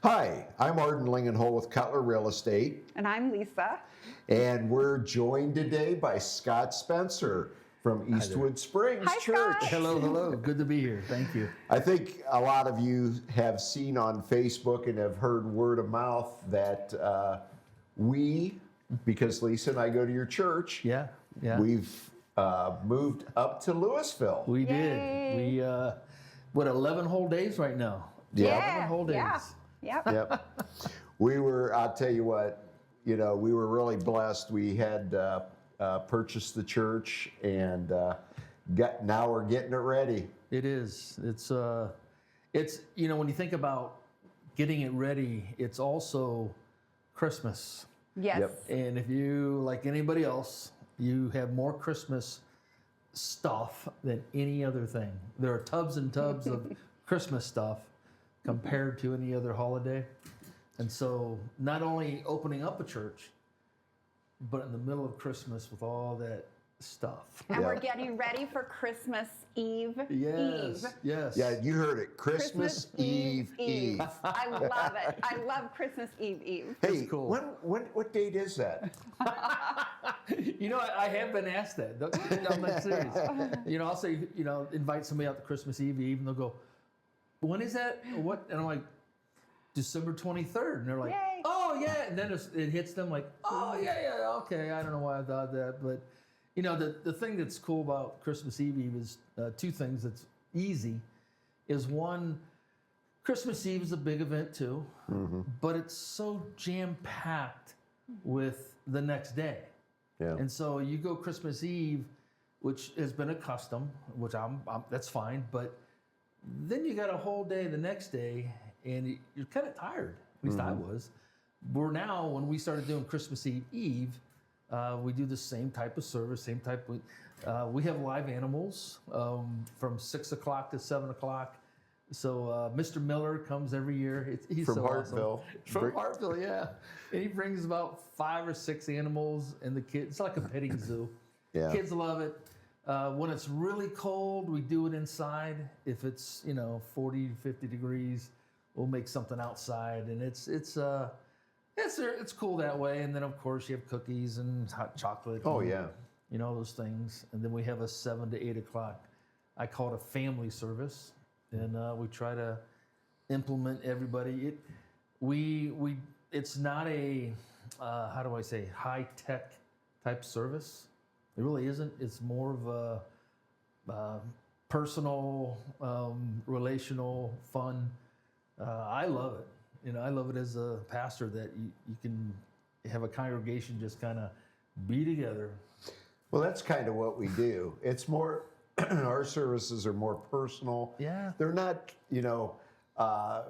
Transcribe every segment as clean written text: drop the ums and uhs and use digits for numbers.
Hi, I'm Arden and Lingenhoel with Cutler Real Estate. And I'm Lisa. And we're joined today by Scott Spencer from Eastwood Springs Hi, Church. Scott. Hello. Good to be here. Thank you. I think a lot of you have seen on Facebook and have heard word of mouth that because Lisa and I go to your church, Yeah. we've moved up to Louisville. We Yay. did. We, 11 whole days right now? Yeah. 11 whole days. Yep. Yep. I'll tell you what, we were really blessed. We had purchased the church and now we're getting it ready. It is. It's when you think about getting it ready, it's also Christmas. Yes. Yep. And if you, like anybody else, you have more Christmas stuff than any other thing. There are tubs and tubs of Christmas stuff compared to any other holiday. And so not only opening up a church, but in the middle of Christmas with all that stuff. And Yeah. we're getting ready for Christmas Eve. Yes. Yeah, you heard it. Christmas Eve. I love it. I love Christmas Eve. Hey, cool. what date is that? I have been asked that. I'm not serious. I'll say, invite somebody out to Christmas Eve, and they'll go, when is that? What? And I'm like, December 23rd. And they're like, Yay. oh, yeah. And then it hits them like, oh, yeah, okay. I don't know why I thought that. But, the thing that's cool about Christmas Eve is two things that's easy. Is one, Christmas Eve is a big event too, but it's so jam-packed with the next day. Yeah. And so you go Christmas Eve, which has been a custom, which I'm that's fine, but then you got a whole day the next day, and you're kind of tired. At least I was. We're now, when we started doing Christmas Eve, we do the same type of service, we have live animals from 6 o'clock to 7 o'clock. So Mr. Miller comes every year. He's From so Hartville. awesome. From Hartville, yeah. And he brings about 5 or 6 animals, and the kids, it's like a petting zoo. Yeah. Kids love it. When it's really cold, we do it inside. If it's 40 to 50 degrees, we'll make something outside, and it's cool that way. And then of course you have cookies and hot chocolate. Oh, and, yeah. those things. And then we have a 7 to 8 o'clock. I call it a family service, and we try to implement everybody. It's not a high tech type service. It really isn't. It's more of a personal, relational, fun. I love it. I love it as a pastor that you can have a congregation just kind of be together. Well, that's kind of what we do. It's more, our services are more personal. Yeah. They're not,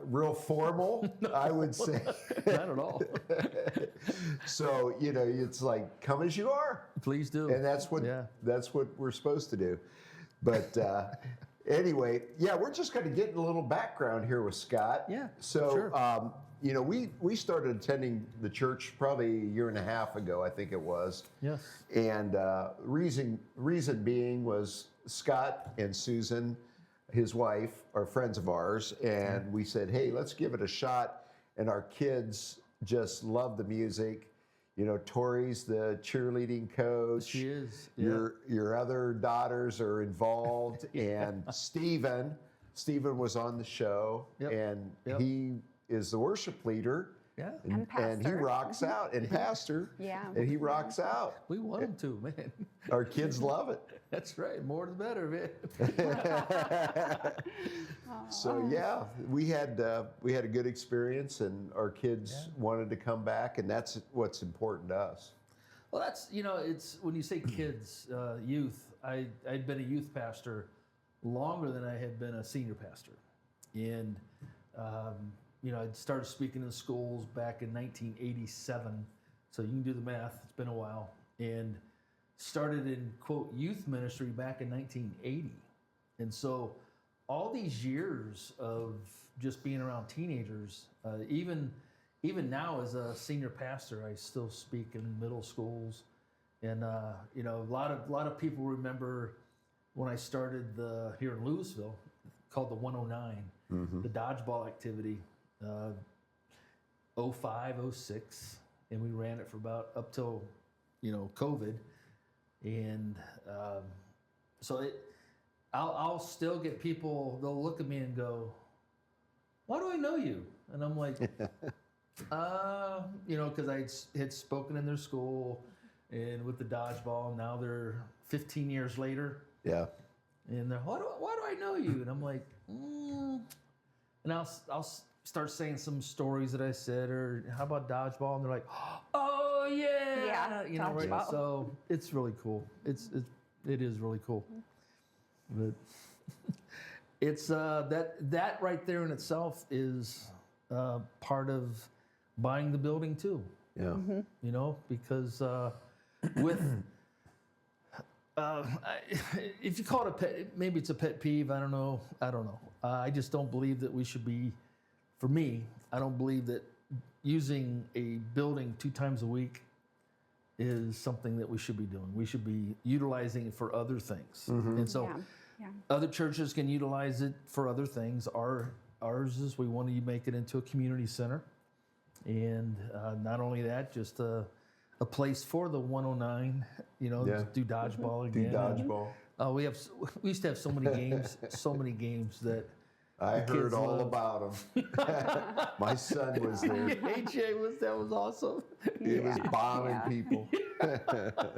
real formal, I would say. Not at all. So, it's like, come as you are. Please do. And that's what we're supposed to do. But anyway, we're just going to get a little background here with Scott. Yeah, So, sure. We started attending the church probably a year and a half ago, I think it was. Yes. And reason being was Scott and Susan, his wife, are friends of ours, and we said, hey, let's give it a shot. And our kids just love the music. Tori's the cheerleading coach. She is. Yeah. Your other daughters are involved, and Stephen was on the show, and he is the worship leader. Yeah. And pastor. he rocks out, and pastor. Yeah. And he rocks out. We want them to, man. Our kids love it. That's right. More the better, man. So we had a good experience, and our kids wanted to come back, and that's what's important to us. Well, that's, it's when you say kids, youth, I'd been a youth pastor longer than I had been a senior pastor. And, I'd started speaking in schools back in 1987. So you can do the math. It's been a while. And started in, quote, youth ministry back in 1980. And so all these years of just being around teenagers, even now as a senior pastor, I still speak in middle schools. And, a lot of people remember when I started here in Louisville, called the 109, the dodgeball activity. 05, 06, and we ran it for about up till, COVID. And so I'll still get people, they'll look at me and go, why do I know you? And I'm like, because I had spoken in their school and with the dodgeball, and now they're 15 years later. Yeah. And they're, why do I know you? And I'm like, and I'll start saying some stories that I said, or how about dodgeball? And they're like, oh yeah, right? dodgeball. So it's really cool. It is really cool. But it's that right there in itself is part of buying the building too. Yeah. Because with if you call it a pet, maybe it's a pet peeve. I don't know. I just don't believe that we should be. For me, I don't believe that using a building 2 times a week is something that we should be doing. We should be utilizing it for other things. And so other churches can utilize it for other things. Ours is we want to make it into a community center. And not only that, just a place for the 109, to do dodgeball again. Do dodgeball. We used to have so many games that I the heard kids all love. about them. My son was there. AJ that was awesome. He was bombing people.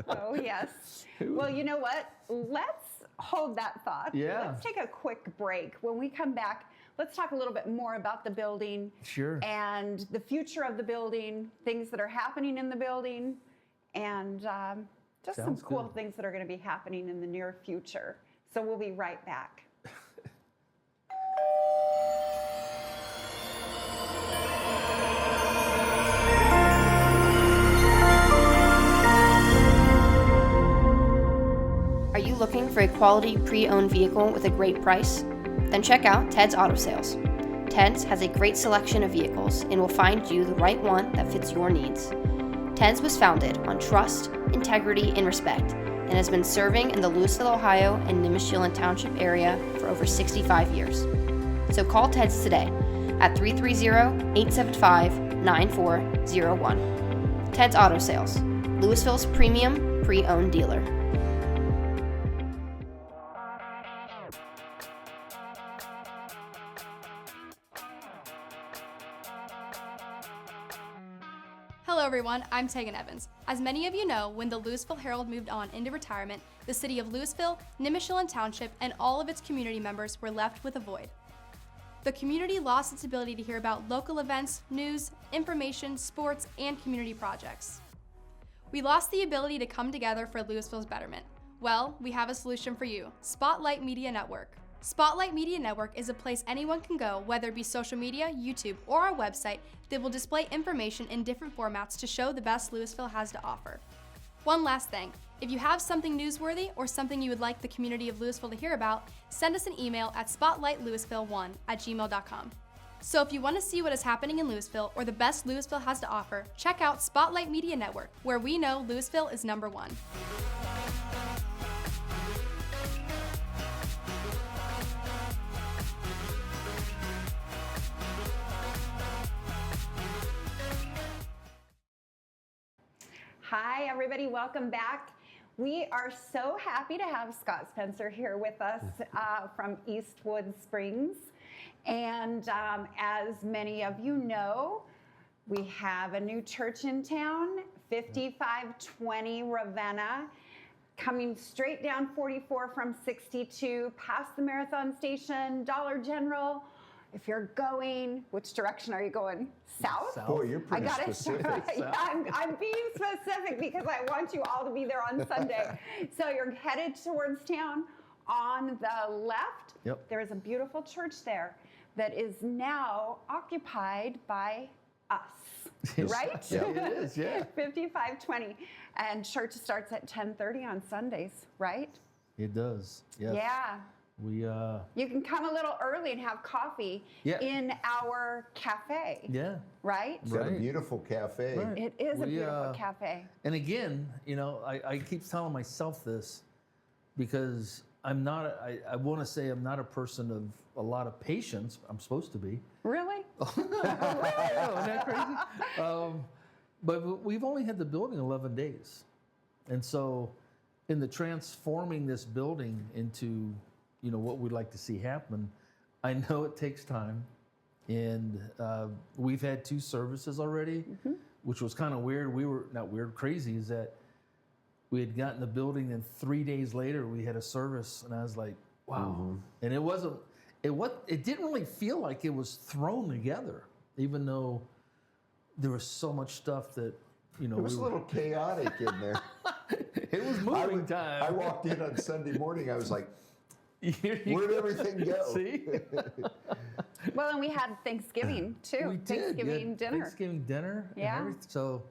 Oh, yes. Well, you know what? Let's hold that thought. Yeah. Let's take a quick break. When we come back, let's talk a little bit more about the building. Sure. And the future of the building, things that are happening in the building, and just some Sounds cool good. things that are going to be happening in the near future. So we'll be right back. Are you looking for a quality pre-owned vehicle with a great price? Then check out Ted's Auto Sales. Ted's has a great selection of vehicles and will find you the right one that fits your needs. Ted's was founded on trust, integrity, and respect, and has been serving in the Louisville, Ohio and Nimishillen Township area for over 65 years. So call Ted's today at 330-875-9401. Ted's Auto Sales, Louisville's premium pre-owned dealer. Hello everyone, I'm Tegan Evans. As many of you know, when the Louisville Herald moved on into retirement, the city of Louisville, Nimishillen Township, and all of its community members were left with a void. The community lost its ability to hear about local events, news, information, sports, and community projects. We lost the ability to come together for Louisville's betterment. Well, we have a solution for you, Spotlight Media Network. Spotlight Media Network is a place anyone can go, whether it be social media, YouTube, or our website, that will display information in different formats to show the best Louisville has to offer. One last thing, if you have something newsworthy or something you would like the community of Louisville to hear about, send us an email at spotlightlouisville1@gmail.com. So if you want to see what is happening in Louisville or the best Louisville has to offer, check out Spotlight Media Network, where we know Louisville is #1. Hi, everybody. Welcome back. We are so happy to have Scott Spencer here with us from Eastwood Springs. And as many of you know, we have a new church in town, 5520 Ravenna, coming straight down 44 from 62, past the Marathon Station, Dollar General. If you're going, which direction are you going? South? Boy, you're pretty specific. Yeah, I'm being specific because I want you all to be there on Sunday. So you're headed towards town. On the left, Yep. there is a beautiful church there that is now occupied by us, right? Yeah, it is, yeah. 5520. And church starts at 10:30 on Sundays, right? It does. Yes. Yeah. We You can come a little early and have coffee Yeah. in our cafe, yeah. right? It's got a Right. beautiful cafe. Right. It is a We, beautiful cafe. And again, I keep telling myself this because I'm not. I want to say I'm not a person of a lot of patience. I'm supposed to be. Really? Isn't that crazy? But we've only had the building 11 days, and so in the transforming this building into, what we'd like to see happen, I know it takes time, and we've had 2 services already, which was kind of weird. We were not weird, crazy. Is that we had gotten the building, and 3 days later we had a service, and I was like, wow. And it didn't really feel like it was thrown together, even though there was so much stuff that, It was a little chaotic in there. It was moving time. I walked in on Sunday morning. I was like, where'd everything go? See? Well, and we had Thanksgiving too. We did. Thanksgiving dinner. Thanksgiving dinner. Yeah. And everything. So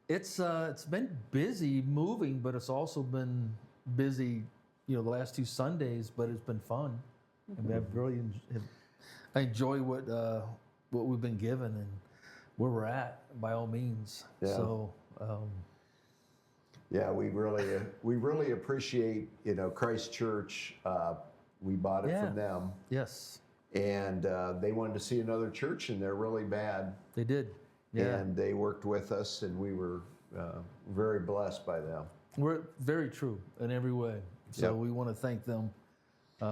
it's been busy moving, but it's also been busy, the last 2 Sundays, but it's been fun. I mean, I enjoy what we've been given and where we're at, by all means. Yeah. So, Yeah, we really appreciate, Christ Church. We bought it from them, yes, and they wanted to see another church, and they're really bad. they did. Yeah. And they worked with us, and we were very blessed by them. We're very true in every way. So Yep. we want to thank them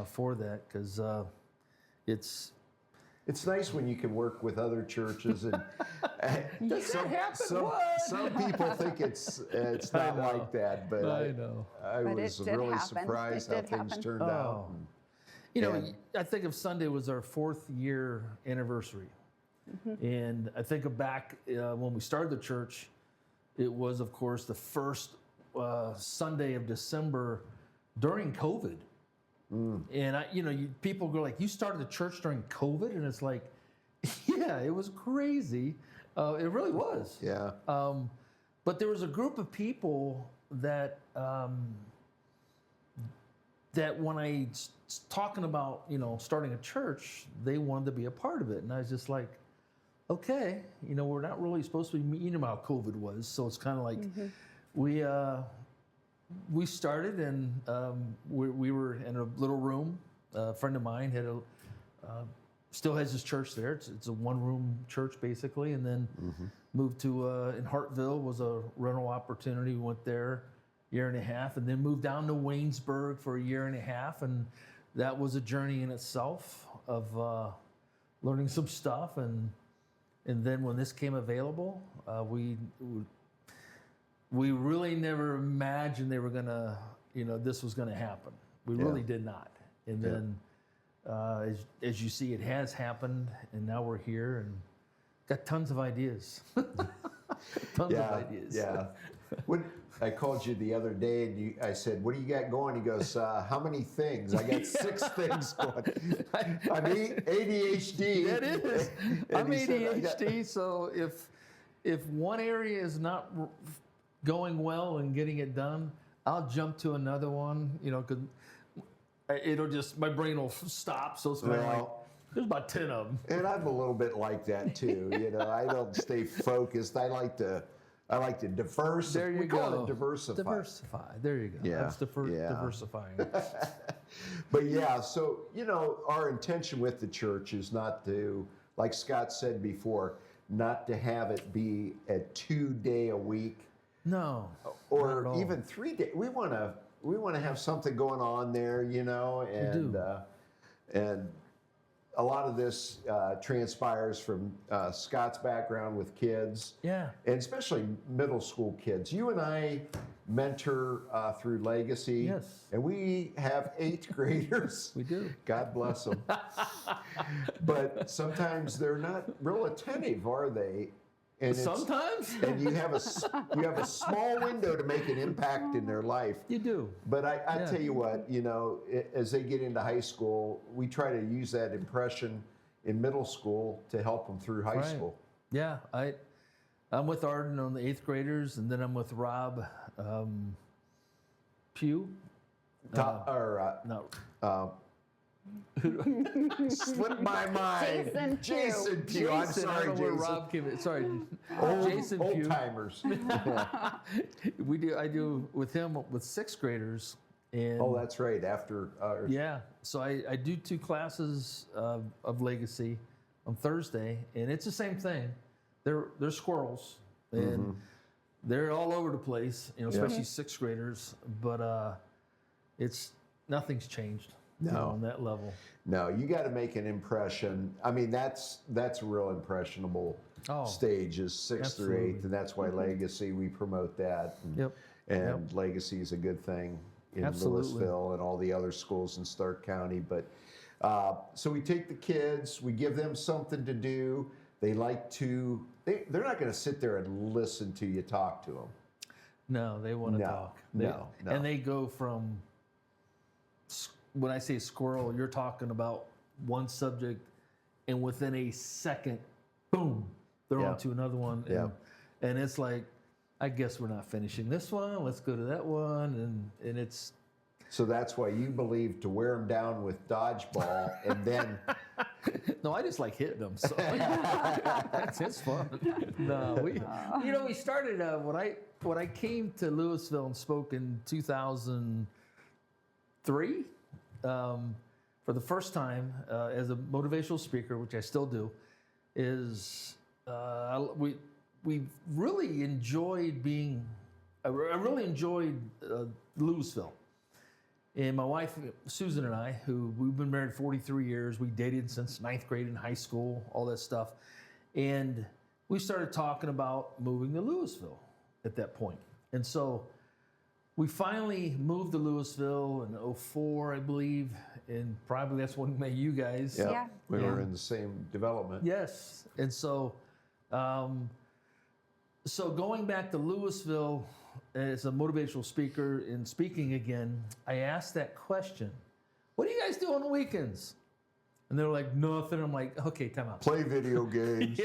for that, because It's nice when you can work with other churches, and some people think it's not like that, but I know. I But was it did really happen. surprised It how did things happen. turned out. And- I think of Sunday was our 4th year anniversary. And I think of back when we started the church, it was, of course, the first Sunday of December during COVID. And people go like, "You started the church during COVID?" And it's like, yeah, it was crazy. It really was. Yeah. But there was a group of people that when I talking about starting a church, they wanted to be a part of it, and I was just like, okay, we're not really supposed to be meeting about how COVID was, so it's kind of like we started, and we were in a little room. A friend of mine had still has his church there. It's a 1-room church basically, and then moved to in Hartville was a rental opportunity. We went there a year and a half, and then moved down to Waynesburg for a year and a half, and that was a journey in itself of learning some stuff, and then when this came available, we really never imagined they were gonna, this was gonna happen. We really did not. And then, as you see, it has happened, and now we're here and got tons of ideas. Tons of ideas. Yeah. When I called you the other day, and I said, "What do you got going?" He goes, "How many things?" I got 6 things going. I'm ADHD. That is. And I'm he said, ADHD, so if one area is not going well and getting it done, I'll jump to another one, because it'll just, my brain will stop. So it's kind of like, there's about 10 of them. And I'm a little bit like that too. I don't stay focused. I like to diversify. There you we go. call it diversify. Diversify. There you go. Yeah. That's diversifying. But yeah, so our intention with the church is not to, like Scott said before, not to have it be a 2-day a week. No. not at Or all. even 3 days. We want to have something going on there, and and a lot of this transpires from Scott's background with kids. Yeah. And especially middle school kids. You and I mentor through Legacy. Yes. And we have 8th graders. We do. God bless them. But sometimes they're not real attentive, are they? And Sometimes. and you have a small window to make an impact in their life. You do. But I tell you what, as they get into high school, we try to use that impression in middle school to help them through high Right. school. Yeah. I'm with Arden on the 8th graders, and then I'm with Rob Pugh. Slipped my mind. Jason Pugh. I'm I sorry, don't know where Jason. Rob came in. Sorry. Jason Old Pugh. timers. I do with him with 6th graders, And Oh, that's right. After yeah, so I do 2 classes of legacy on Thursday, and it's the same thing. They're squirrels, and they're all over the place, especially 6th graders. But nothing's changed on that level. No, you got to make an impression. I mean, that's a real impressionable stage is 6th through 8th, and that's why legacy, we promote that. And legacy is a good thing in Louisville and all the other schools in Stark County. But so we take the kids, we give them something to do. They like to. They're not going to sit there and listen to you talk to them. No, they want to talk. No. And they go from, when I say squirrel, you're talking about one subject, and within a second, boom, they're on to another one. And it's like, I guess we're not finishing this one. Let's go to that one. And it's. So that's why you believe to wear them down with dodgeball and then. No, I just like hitting them. So it's fun. No, we started when I came to Louisville and spoke in 2003 for the first time as a motivational speaker, which I still do. We really enjoyed being. I really enjoyed Louisville. And my wife, Susan, and I, we've been married 43 years, we dated since 9th grade in high school, all that stuff. And we started talking about moving to Louisville at that point. And so we finally moved to Louisville in 2004, I believe. And probably that's when we met you guys. Yeah. We were in the same development. Yes. And so, so going back to Louisville, as a motivational speaker and speaking again, I asked that question, what do you guys do on the weekends? And they're like, nothing. I'm like, okay, time out. Play video games.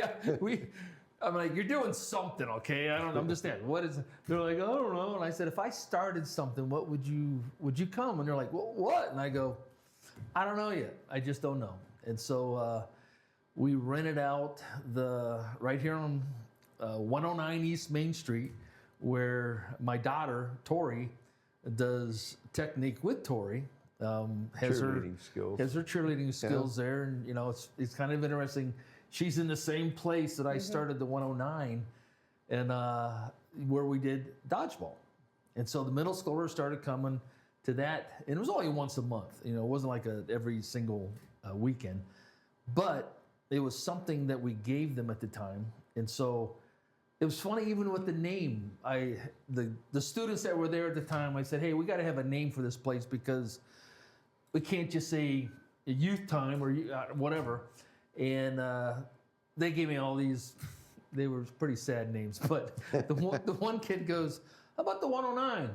I'm like, you're doing something, okay? I don't know. I'm just there. What is it? They're like, I don't know. And I said, if I started something, what would you come? And they're like, well, what? And I go, I don't know yet. I just don't know. And so we rented out right here on 109 East Main Street, where my daughter, Tori, does technique with Tori. Has her cheerleading skills there. And, it's kind of interesting. She's in the same place that I started the 109 and where we did dodgeball. And so the middle schoolers started coming to that. And it was only once a month. It wasn't like every single weekend. But it was something that we gave them at the time. And so it was funny, even with the name. The students that were there at the time, I said, hey, we got to have a name for this place because we can't just say youth time or whatever. And they gave me all these, they were pretty sad names. But the one kid goes, how about the 109?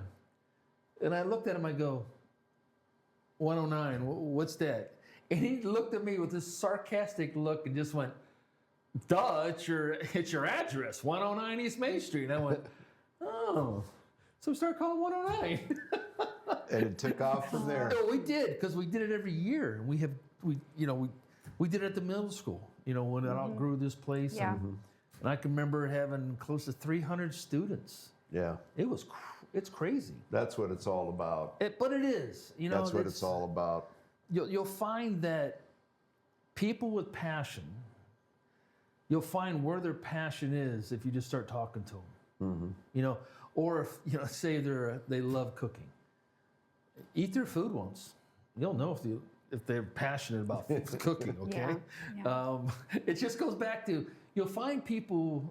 And I looked at him, I go, 109, what's that? And he looked at me with this sarcastic look and just went, duh, it's your address, 109 East Main Street. And I went, oh, so we started calling 109. And it took off from there. No, we did, because we did it every year. We did it at the middle school, when it outgrew this place. Yeah. And I can remember having close to 300 students. Yeah. It's crazy. That's what it's all about. But it is. That's what it's all about. You'll find that people with passion, you'll find where their passion is if you just start talking to them. Or if say they love cooking, eat their food once. You'll know if they're passionate about cooking. Okay, it just goes back to you'll find people,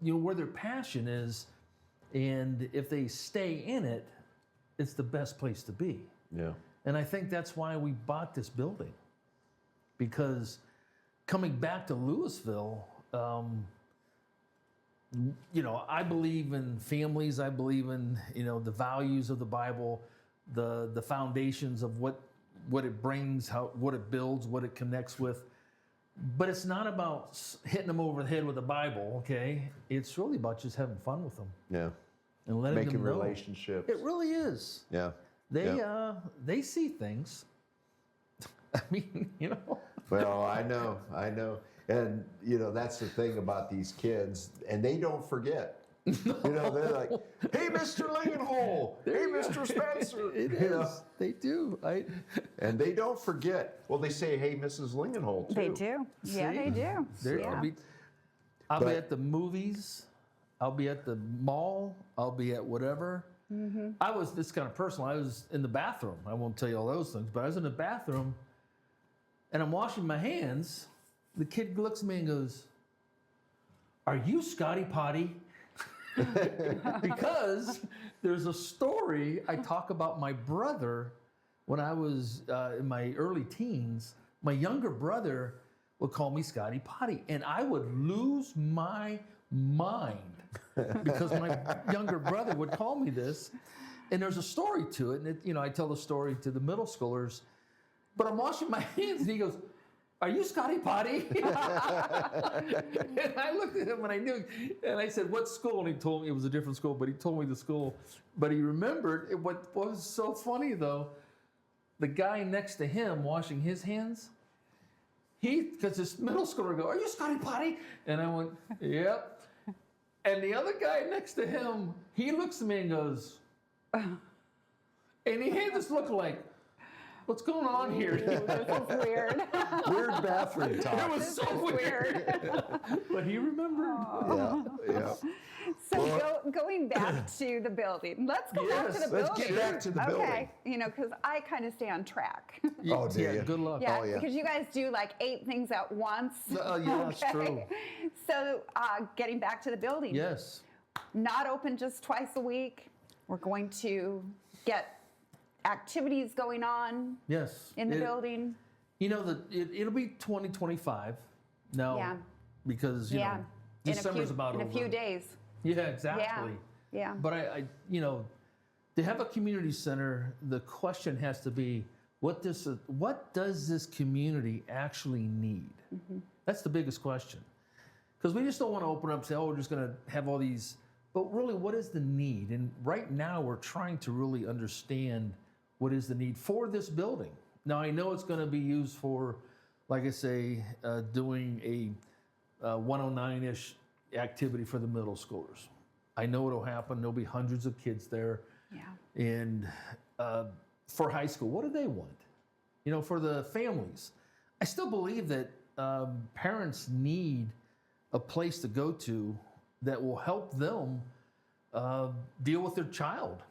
where their passion is, and if they stay in it, it's the best place to be. Yeah, and I think that's why we bought this building, because coming back to Louisville, I believe in families. I believe in, the values of the Bible, the foundations of what it brings, what it builds, what it connects with. But it's not about hitting them over the head with the Bible, okay? It's really about just having fun with them. Yeah. And letting Making them know. relationships. It really is. Yeah. They see things. I mean, Well, I know. And, that's the thing about these kids, and they don't forget. You know, they're like, "Hey, Mr. Lingenhoel. Hey, Mr. Spencer." It You know? is. They do. And they don't forget. Well, they say, "Hey, Mrs. Lingenhoel," too. They do. Yeah, See? they do. I'll be But- at the movies. I'll be at the mall. I'll be at whatever. I was this kind of person. I was in the bathroom. I won't tell you all those things, but I was in the bathroom and I'm washing my hands. The kid looks at me and goes, "Are you Scotty Potty?" Because there's a story I talk about my brother when I was in my early teens. My younger brother would call me Scotty Potty, and I would lose my mind because my younger brother would call me this. And there's a story to it, and I tell the story to the middle schoolers. But I'm washing my hands, and he goes, "Are you Scotty Potty?" And I looked at him and I knew, and I said, "What school?" And he told me it was a different school, but he told me the school. But he remembered it. What was so funny though, the guy next to him washing his hands, because this middle schooler go, "Are you Scotty Potty?" And I went, "Yep." And the other guy next to him, he looks at me and goes, and he had this look like, "What's going on here?" This is weird. Weird bathroom talk. It was so weird. But he remembered. Yeah. So going back to the building. Let's go back to Yes, the let's building. get back to the Okay, because I kind of stay on track. Oh, do Yeah, you? good luck. Yeah, Oh, yeah. because you guys do like 8 things at once. Yeah, that's true. So getting back to the building. Yes. Not open just twice a week. We're going to get activities going on Yes. in the building. It'll be 2025 now. Yeah. Because, Yeah. December's about in over. a few days. Yeah, exactly. Yeah. But I to have a community center, the question has to be, what does this community actually need? That's the biggest question. Because we just don't want to open up and say, "Oh, we're just going to have all these," but really, what is the need? And right now, we're trying to really understand what is the need for this building. Now, I know it's going to be used for, like I say, doing a 109-ish activity for the middle schoolers. I know it'll happen. There'll be hundreds of kids there. Yeah. And for high school, what do they want? For the families, I still believe that parents need a place to go to that will help them deal with their child.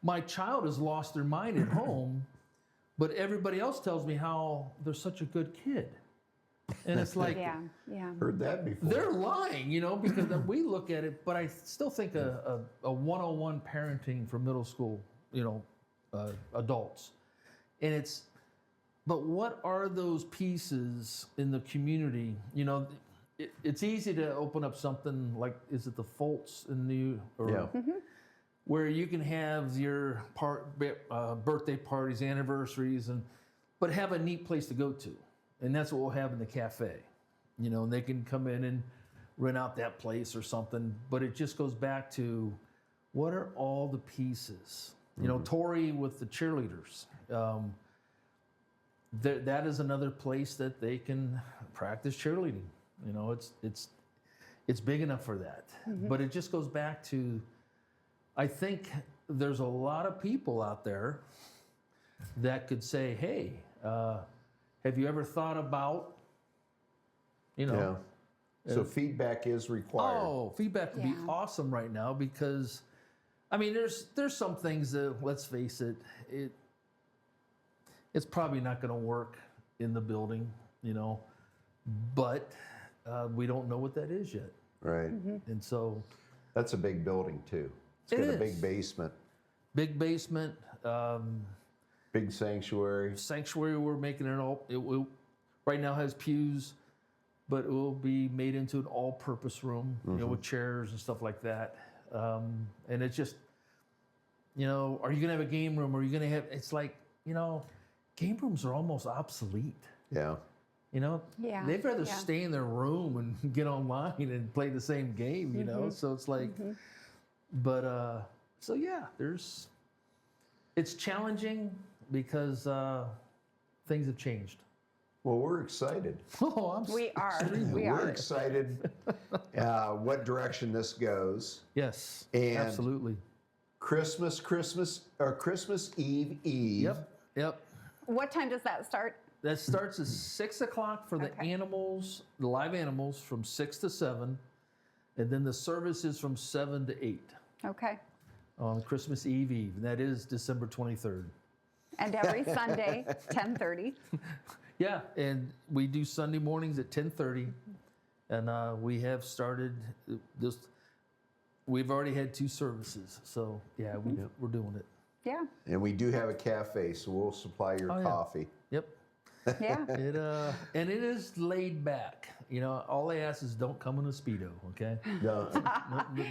My child has lost their mind at home, but everybody else tells me how they're such a good kid. And it's like, Yeah. Heard that before. they're lying, because then we look at it, but I still think a 101 parenting for middle school, adults. And but what are those pieces in the community? It's easy to open up something like, is it the Foltz in where you can have your birthday parties, anniversaries, but have a neat place to go to. And that's what we'll have in the cafe, and they can come in and rent out that place or something. But it just goes back to, what are all the pieces? Tori with the cheerleaders, that is another place that they can practice cheerleading. It's big enough for that. But it just goes back to, I think there's a lot of people out there that could say, "Hey, have you ever thought about, Yeah. So feedback is required. Oh, feedback would be Yeah. awesome right now because, there's some things that, let's face it, it's probably not going to work in the building, but we don't know what that is yet. Right. And so, That's a big building too. It's It got a is. big basement, big basement, big sanctuary. sanctuary, we're making it will right now has pews, but it will be made into an all-purpose room, with chairs and stuff like that. And it's just, are you gonna have a game room? Are you gonna have? It's like, game rooms are almost obsolete. Yeah. Yeah, They'd rather yeah. stay in their room and get online and play the same game. So it's like, but so yeah, it's challenging because things have changed. Well, we're excited. Oh, I'm We are. extremely- We We're are. excited what direction this goes. Yes, And- absolutely. Christmas Eve. Yep. What time does that start? That starts at 6 o'clock for the Okay. animals, the live animals, from 6 to 7. And then the service is from 7 to 8 Okay. on Christmas Eve. And that is December 23rd. And every Sunday, 10:30. Yeah, and we do Sunday mornings at 10:30. And we have started this. We've already had 2 services. So, yeah, we're doing it. Yeah. And we do have a cafe, so we'll supply your Oh, yeah. coffee. Yep. Yeah. And it is laid back. You know, all they ask is don't come in a Speedo, okay? No,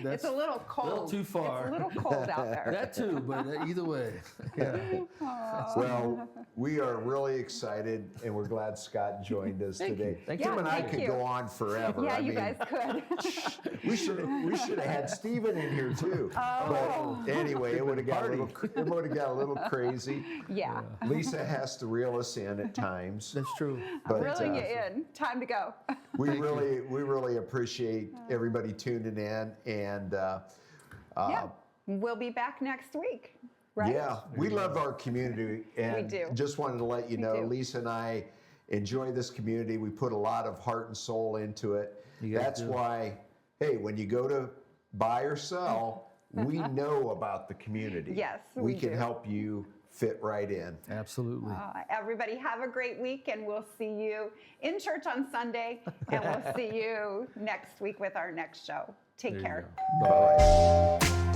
It's a little cold. little too far. It's a little cold out there. That too, but either way. Yeah. well, we are really excited, and we're glad Scott joined us today. Thank Tim you. and I Thank could you. go on forever. Yeah, I you mean, guys could. we should have had Steven in here too. Oh. But anyway, it would have got a little crazy. Yeah. Lisa has to reel us in at times. That's true. But, Reeling you in. Time to go. we really appreciate everybody tuning in, and Yeah. We'll be back next week, right? yeah, we love our community, and do. just wanted to let you We know, do. Lisa and I enjoy this community. We put a lot of heart and soul into it. You guys That's do. why, hey, when you go to buy or sell, we know about the community. Yes, we we can do. help you fit right in. Absolutely. Everybody have a great week, and we'll see you in church on Sunday, and we'll see you next week with our next show. Take There you care. go. Bye.